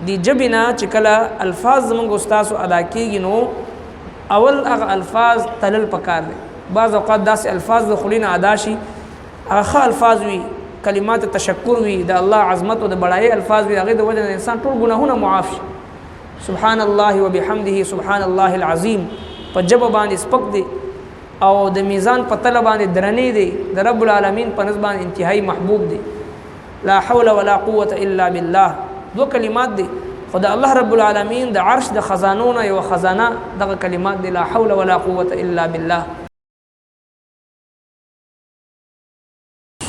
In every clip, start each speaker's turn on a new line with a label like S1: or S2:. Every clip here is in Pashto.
S1: دی جبنا چې کله الفاظ زمونږ استاد ادا کیږي نو اول هغه الفاظ تلل پکار دي بعض اوقات داسې الفاظ د خلینا ادا شي هغه الفاظ وي کلمات تشکر وي د الله عظمت او د بڑای الفاظ وي هغه د وجه د انسان ټول ګناهونه معاف شي سبحان الله وبحمده سبحان الله العظیم په جبه باندې سپک دي او د میزان په تله باندې درنې دي د رب العالمین په نسبت انتهایی محبوب دي لا حول ولا قوة الا بالله دو کلمات دي خدا الله رب العالمین د عرش د خزانونه یو خزانه دغه کلمات دي لا حول ولا قوة الا بالله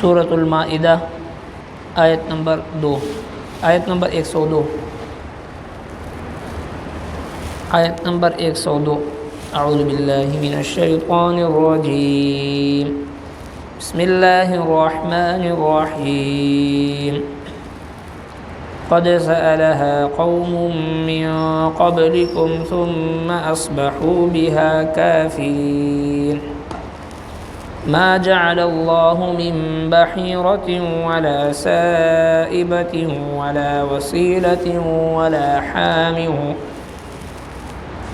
S1: سورة المائدہ آیت نمبر 2 آیت نمبر 102 آیت نمبر 102 اعوذ باللہ من الشیطان الرجیم بسم الله الرحمن الرحیم قد سألها قوم من قبلكم ثم أصبحوا بها كافرين ما جعل الله من بحيرة ولا سائبة ولا وصيلة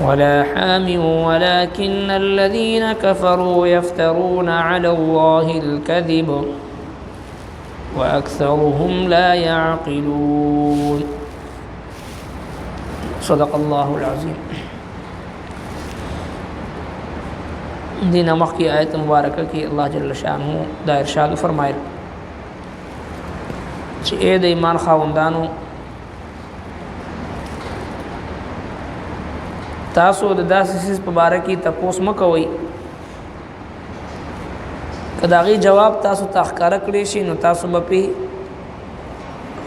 S1: ولا حام ولكن الذين كفروا يفترون على الله الكذب وأكثرهم لا يعقلون صدق الله العظيم دین مخ کی آیت مبارکہ کی اللہ جل شانہ دا ارشاد فرمائے چې اے د ایمان خاوندانو تاسو د داسې سیس په باره کې تپوس مکوئ که د هغې جواب تاسو ته ښکاره کړی شي نو تاسو به پې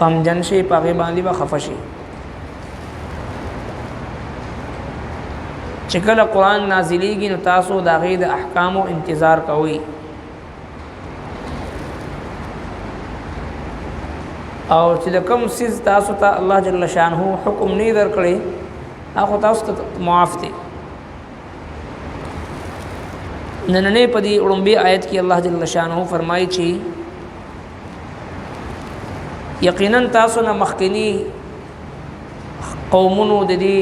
S1: غمجن شئ په هغې باندې به خفه شئ چې کله قرآن نازلیږي نو تاسو د هغې د احکامو انتظار کوئ او چې د کوم څیز تاسو ته الله جل شانه حکم نه درکړی هغه تاسو ته معاف دی نننې په دې وړومبي آیت کې الله جل شانه فرمایي چې یقینا تاسو نه مخکني قومونو د دې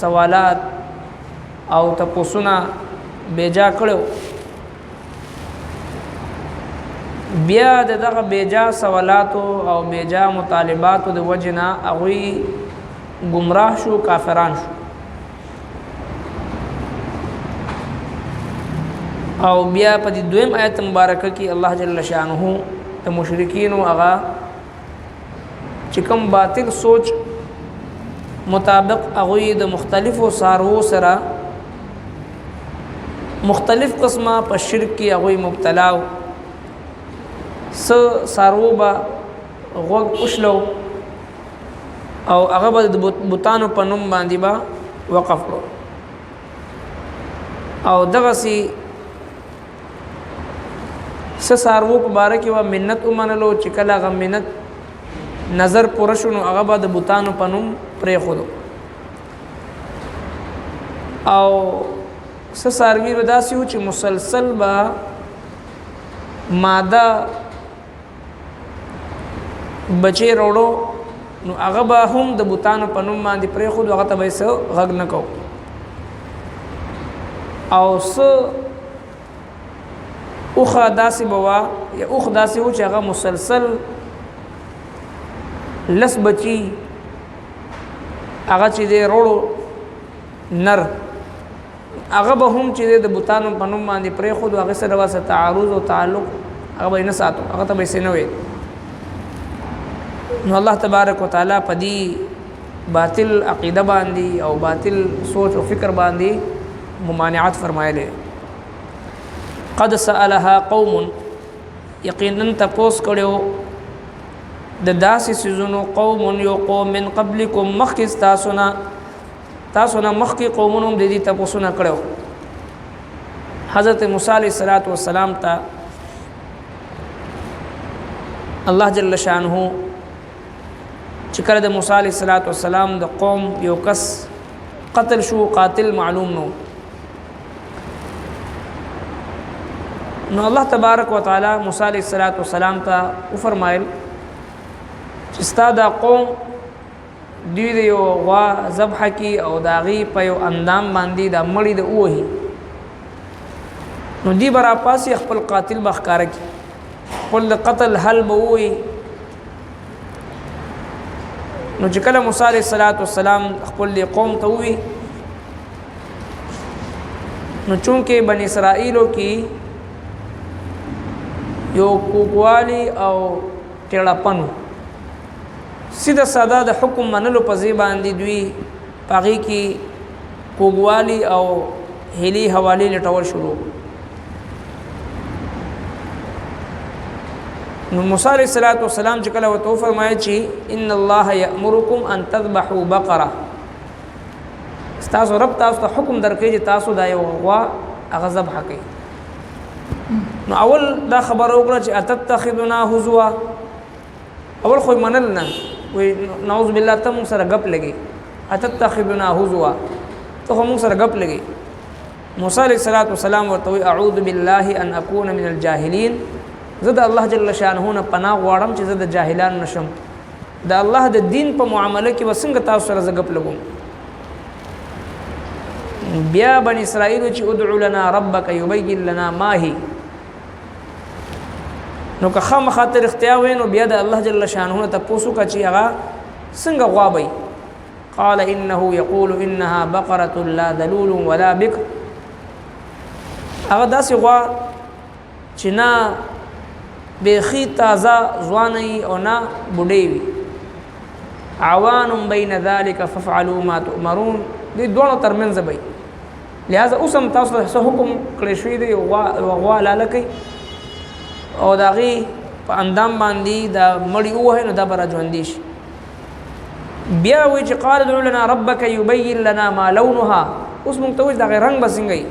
S1: سوالات او تپوسونه بیجا کړو بیا دغه بیجا سوالاتو او بیجا مطالباتو د وجنا هغوی گمراه شو کافران شو او بیا په دې دویم آیت مبارکه کې الله جل شانه د مشرکین او هغه چې کوم باطل سوچ مطابق هغوی د مختلفو سارو سره مختلف قسمه په شرک کې هغوی مبتلا سارو به غوږ وشلو او هغه به د بوتانو په نوم باندې به وقف کړو او دغسې سارو په باره کې به منت ومنلو چې کله هغه منت نظر پوره شو نو هغه به د بوتانو په نوم پرېښودو او ساروي به داسې و چې مسلسل به ماده بچې روړو نو هغه به هم د بوتانو په نوم باندې پرېښودو هغه ته به یې څه غږ نه کو او څه اوخه داسې به وه یا اوخ داسې و چې هغه مسلسل لس بچي هغه چې دی روړو نر هغه به هم چې د بوتانو په نوم باندې پرېښودو هغې سره به څه تعارض او تعلق هغه به یې نه ساتو هغه ته به یې څه نه ویل نو الله تبارک وتعالی په دې باطل عقیده باندې او باطل سوچ او فکر باندې ممانعت فرمایلی قد سألها قوم یقینا تپوس کړو د داسې سيزونو قوم یو قوم من قبلکم مخکې تاسو نه مخکې قومونو هم د دې تپوسونه کړو حضرت موسی علیه السلام ته الله جل شانه چې کله د موسی علیه السلام د قوم یو کس قتل شو قاتل معلوم نو الله تبارک وتعالى موسی علیه السلام ته وفرمایل چې ستا دا قوم دوی د یو غوا ذبح کی او د هغې په یو اندام باندې د مړي د ووهي نو دی به راپاسي خپل قاتل به ښکاره کړي خپل د قتل حل به ووایي نو چې کله موسی علیه السلام خپل قوم ته ووي نو چونکې بني اسرائیلو کې یو کوکوالی او ټیړهپن سیده ساده د حکم منلو په ځای باندې دوی په هغې کې کوږوالي او هیلې حوالې لټول شروع نو موسی علیه السلام چې کله ورته وفرمایل چې ان الله یأمرکم ان تذبحوا بقره ستاسو رب تاسو ته حکم درکوي چې تاسو دا یو غوا هغه ذبح کړئ نو اول دا خبره وکړه چې اتتخذنا هزوا اول خو منل نه وی نعوذ بالله ته موږ سره غپ لګي اتتخذنا هزوا ته موږ سره غپ لګي موسی علیه السلام ورته وی اعوذ بالله ان اكون من الجاهلین زه د الله جل شانه نه پناه غواړم چې زه د جاهلان نشم د الله د دین په معامله کې وسنګ تاسو سره زه غپ لګوم بیا بني اسرائیل چې ادعو لنا ربک یبین لنا ما هی نو که خامخاطر اختیار وینو بیا د الله جل شانه ته پوسو کا چې هغه څنګه غوابي قال انه يقول انها بقره لا ذلول ولا بكر هغه داسې غوا چې نه بیخي تازه ځواني او نه بوډۍ وي عوان بین ذلك فافعلوا ما تؤمرون دې دوه ترمنځ به لہذا اوس هم تاسو ته حکم کړی شوی دی غوا لاله کوي او د هغې په اندام باندې د مړي ووهئ نو دا به راژوندي شي بیا وایي چې قال ادعو لنا ربک یبین لنا ما لونها اوس موږ ته وایي د هغې رنګ به څنګه وي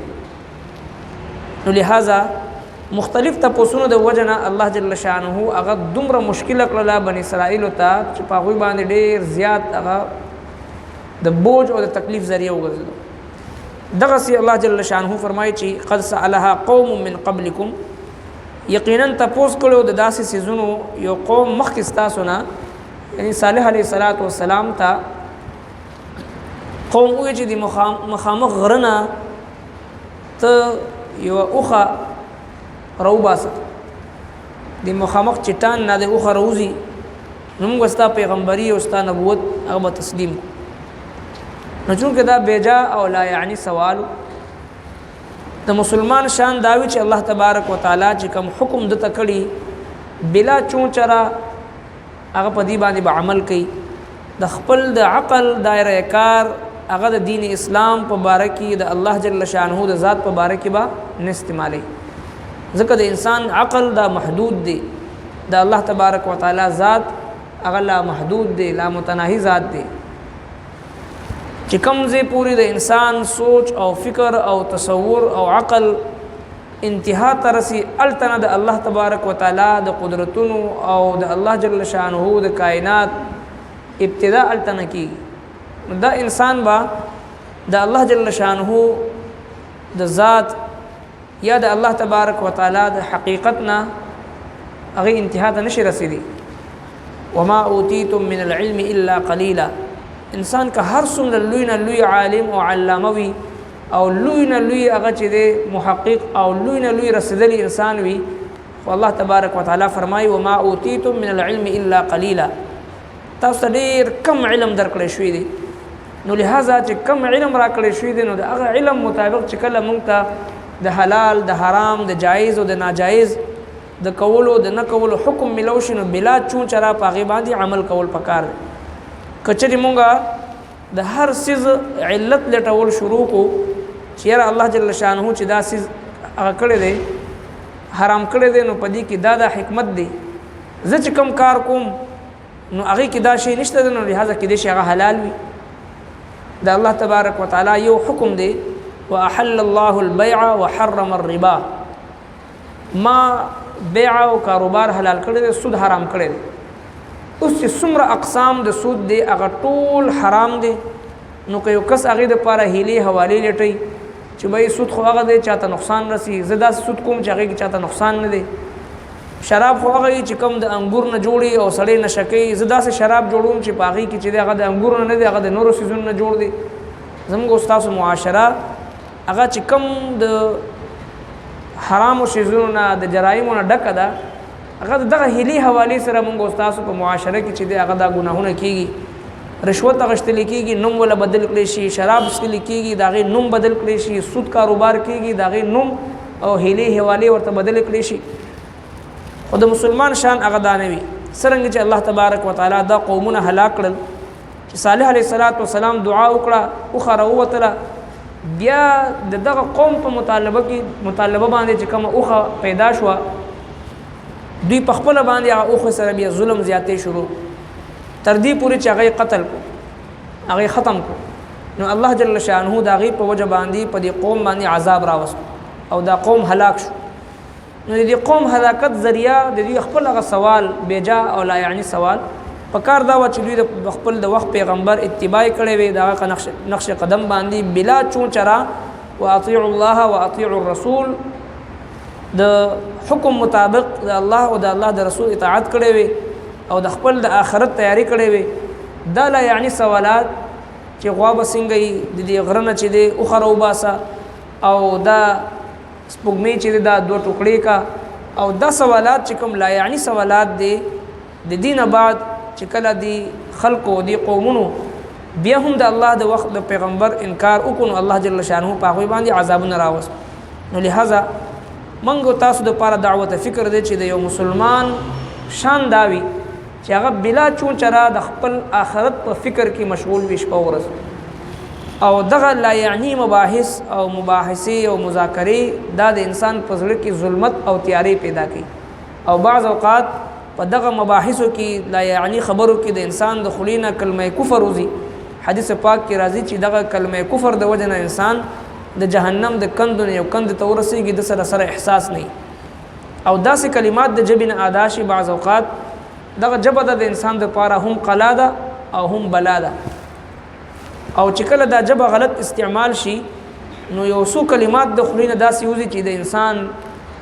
S1: نو لہذا مختلف تپوسونو د وجه نه الله جل شانه هغه دومره مشکله کړله بني اسرائیلو ته چې په هغوی باندې ډېر زیات هغه د بوج او د تکلیف ذریعه وګرځېدو دغسې الله جل شانه فرمایي چې قد سألها قوم من قبلکم یقینا تپوس کړو د داسې څیزونو یو قوم مخکې ستاسو نه یعنی صالح علیه السلام ته قوم وایي چې د مخامخ غره نه ته یوه اوښه راوباسه د مخامخ چټان نه د اوښه راوځي نو موږ ستا پیغمبري او ستا نبوت هغه به تسلیم کړو نو چونکې دا بیجا او لا یعنی سوالو د مسلمان شان داوی چې الله تبارک وتعالی چې کوم حکم دته کړي بلا چونچرا هغه په دې باندې به عمل کوي د خپل د عقل دایره کار هغه د دین اسلام په باره کې د الله جل شانه د ذات په باره کې به نه استعمالوي ځکه د انسان عقل دا محدود دی د الله تبارک وتعالی ذات هغه لا محدود دی لا متناهي ذات دی چې کوم ځای پورې د انسان سوچ او فکر او تصور او عقل انتها ته رسي هلته نه د الله تبارک وتعالی د قدرتونو او د الله جل شانه د کائنات ابتدا هلته نه کېږي دا انسان به د الله جل شانه د ذات یا د الله تبارک وتعالی د حقیقت نه هغې انتها ته نشي رسېدی وما اوتیتم من العلم الا قلیلا انسان که هر څومره لوی نه لوی عالم او علامه وي او لوی نه لوی هغه چې دی محقق او لوی نه لوی رسېدلی انسان وي خو الله تبارک وتعالی فرمایي وما اوتیتم من العلم الا قلیلا تاسو ته ډېر کم علم درکړی شوی دی نو لہذا چې کم علم راکړی شوی دی نو د هغه علم مطابق چې کله موږ ته د حلال د حرام د جایز او د ناجایز د کولو د نه کولو حکم ملو شي نو بلا چون چرا په هغې باندې عمل کول پکار دی که چېرې مونږ د هر څیز علت لټول شروع کړو چې یاره الله جل شانه چې دا څیز هغه کړی دی حرام کړی دی نو په دې کې دا حکمت دی زه چې کوم کار کوم نو هغې کې دا شی نشته دی نو لهذا کېدای شي هغه حلال وي د الله تبارک وتعالی یو حکم دی واحل الله البيع وحرم الربا ما بیع او کاروبار حلال کړی دی سود حرام کړی دی اوس چې څومره اقسام د سود دی هغه ټول حرام دی نو که یو کس هغې دپاره هیلې حوالې لټوي چې بھائی سود خو هغه دی چاته نقصان رسي زه داسې سود کوم چې هغې کې چاته نقصان نه دی شراب خو هغه چې کوم د انګور نه جوړي او سړی نشه کوي زه داسې شراب جوړوم چې په هغې کې چې دی هغه د انګور نه دی هغه د نورو څیزونو نه جوړ دی زموږ ستاسو معاشره هغه چې کوم د حرامو څیزونو نه د جرایمو نه ډکه ده هغه دغه هیلي حوالې سره موږ ستاسو په معاشره کې چې دی هغه دا ګناهونه کېږي رشوت اخیستل کېږي نوم ولا بدل کړی شي شراب څښل کېږي د هغې نوم بدل کړی شي سود کاروبار کېږي د هغې نوم او هیلې حوالې ورته بدل کړی شي خو د مسلمان شان هغه دا نه وي څرنګه چې الله تبارک وتعالی دا قومونه هلاک کړل چې صالح علیه السلام دعا وکړه اوښه راووتله بیا د دغه قوم په مطالبه باندې چې کومه اوښه پیدا شوه دوی په خپله باندې هغه اوښې سره بیا ظلم زیاتې شروع تر دې پورې چې هغه قتل کو هغه ختم کو نو الله جل شانه د هغې په وجه باندې په دې قوم باندې عذاب راوست او دا قوم هلاک شو نو د قوم هلاکت ذریعہ د دوی خپل هغه سوال بیجا او لا یعنی سوال په کار دا و چې دوی د خپل د وخت پیغمبر اتباع کړی وي د هغه نقش قدم باندې بلا چون چرا واطیعوا الله واطیعوا الرسول د حکم مطابق د الله او د الله د رسول اطاعت کړی وي او د خپل د آخرت تیاری کړی وي دا لا یعنی سوالات چې غوا به څنګه یي د دې غره نه چې دی اوښه راوباسه او دا سپوږمۍ چې دا دوه ټوکړې کا او دا سوالات چې کوم لا یعنی سوالات دي د دین بعد چې کله دی خلقو دی قومونو بیا هم د الله د وخت د پیغمبر انکار وکړو الله جل شانه په هغوی باندې عذابونه راوست نو لہذا منګو تاسو د پاره دعوت فکر دی چې د یو مسلمان شان داوي چې هغه بلا چون چرا د خپل آخرت په فکر کې مشغول وي شپه ورځ او دغه لا یعنی مباحث او مباحثې او مذاکرې دا د انسان په زړه کې ظلمت او تیارې پیدا کوي او بعض اوقات په دغه مباحثو کې لا یعنی خبرو کې د انسان د خلینا کلمه کفر وزي حدیث پاک کې راځي چې دغه کلمه کفر د وجه نه انسان د جهنم د کندو یو کند ته ورسېږي د سره احساس نه او داسې کلمات د جبې نه ادا شي بعض اوقات دغه جبه د انسان د پاره هم قلا ده او هم بلا ده او چې کله دا جبه غلط استعمال شي نو یو څو کلمات د خلینا داسې وزي چې د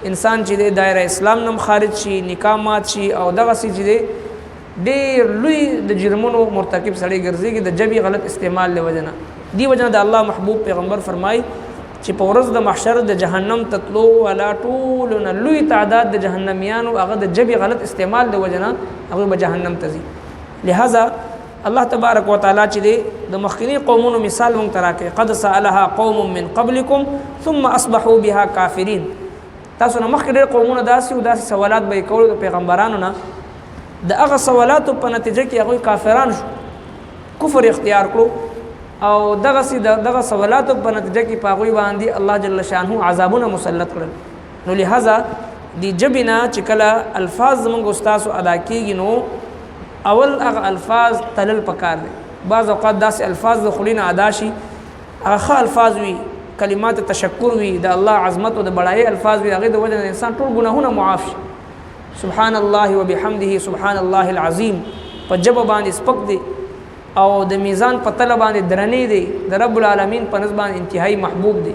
S1: انسان چې د دایره اسلام نم خارج شي نکاح مات شي او دغه سي چې ډېر لوی د جرمونو مرتکب سړی ګرځېږي د جبې غلط استعمال له وجه نه دی وجه د الله محبوب پیغمبر فرمای چې په ورځ د محشر د جهنم تطلو ولا ټولنا لوی تعداد د جهنميانو هغه د جبې غلط استعمال د وجه نه هغه به جهنم ته ځي لہذا الله تبارک وتعالى چې د مخکینی قومونو مثال مونږ تراکې قد سألها قوم من قبلكم ثم اصبحوا بها كافرين تاسو نه مخکې ډېر قومونه داسې او داسې سوالات به کول د پیغمبرانو نه د هغه سوالاتو په نتیجه کې هغوی کافران شو کفر اختیار کړو او دغه سوالاتو په نتیجه کې په هغوی باندې الله جل شانه عذابونه مسلط کړل نو لہذا دی جبې نه چې کله الفاظ زموږ ستاسو ادا کېږي نو اول هغه الفاظ تلل پکار دی بعض اوقات داسې الفاظ د خولې نه ادا شي هغه ښه الفاظ وي کلمات تشکر وي د الله عظمت او د بڑایي الفاظ وي هغې د وجه نه انسان ټول ګناهونه معاف شي سبحان الله وبحمده سبحان الله العظیم په ژبه باندې سپک دی او د میزان په تله باندې درنې دی د رب العالمین په نظر باندې انتهایی محبوب دی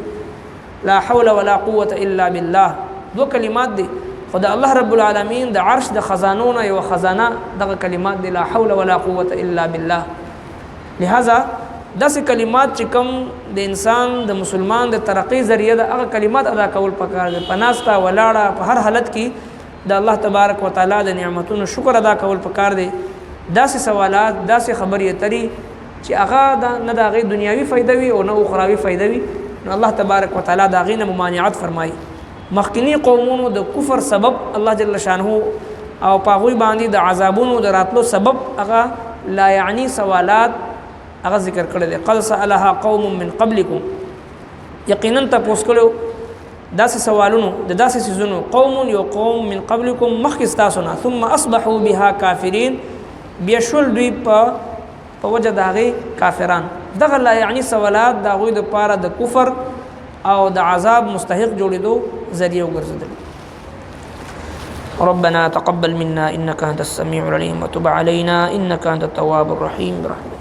S1: لا حول ولا قوة الا بالله دو کلمات دی خو د الله رب العالمین د عرش د خزانونه یو خزانه دغه کلمات دی لا حول ولا قوة الا بالله لہذا داسې کلمات چې کوم د انسان د مسلمان د ترقی ذریعہ د هغه کلمات ادا کول پکار دی په ناسته ولاړه په هر حالت کې د الله تبارک وتعالی د نعمتونو شکر ادا کول پکار دی داسې سوالات داسې خبرې اترې چې هغه نه د هغې دنیاوي فایده وي او نه اخروي فایده وي نو الله تبارک وتعالی د هغې نه ممانعت فرمایي مخکینی قومونو د کفر سبب الله جل شانه او په هغوی باندې د عذابونو د راتلو سبب هغه لا یعنی سوالات هغه ذکر کړی دی قد سألها قوم من قبلكم یقینا تپوس کړو داسې سوالونو د داسې څیزونو قوم یو قوم من قبلكم مخکې ستاسو نه ثم اصبحوا بها کافرین بیا شول دوی په وجه د هغې کافران دغه لا یعنی سوالات د هغوی دپاره د کفر او د عذاب مستحق جوړېدو ذریعه وګرځېدل ربنا تقبل منا إنك أنت السميع العليم وتب علينا إنك أنت التواب الرحيم برحمتك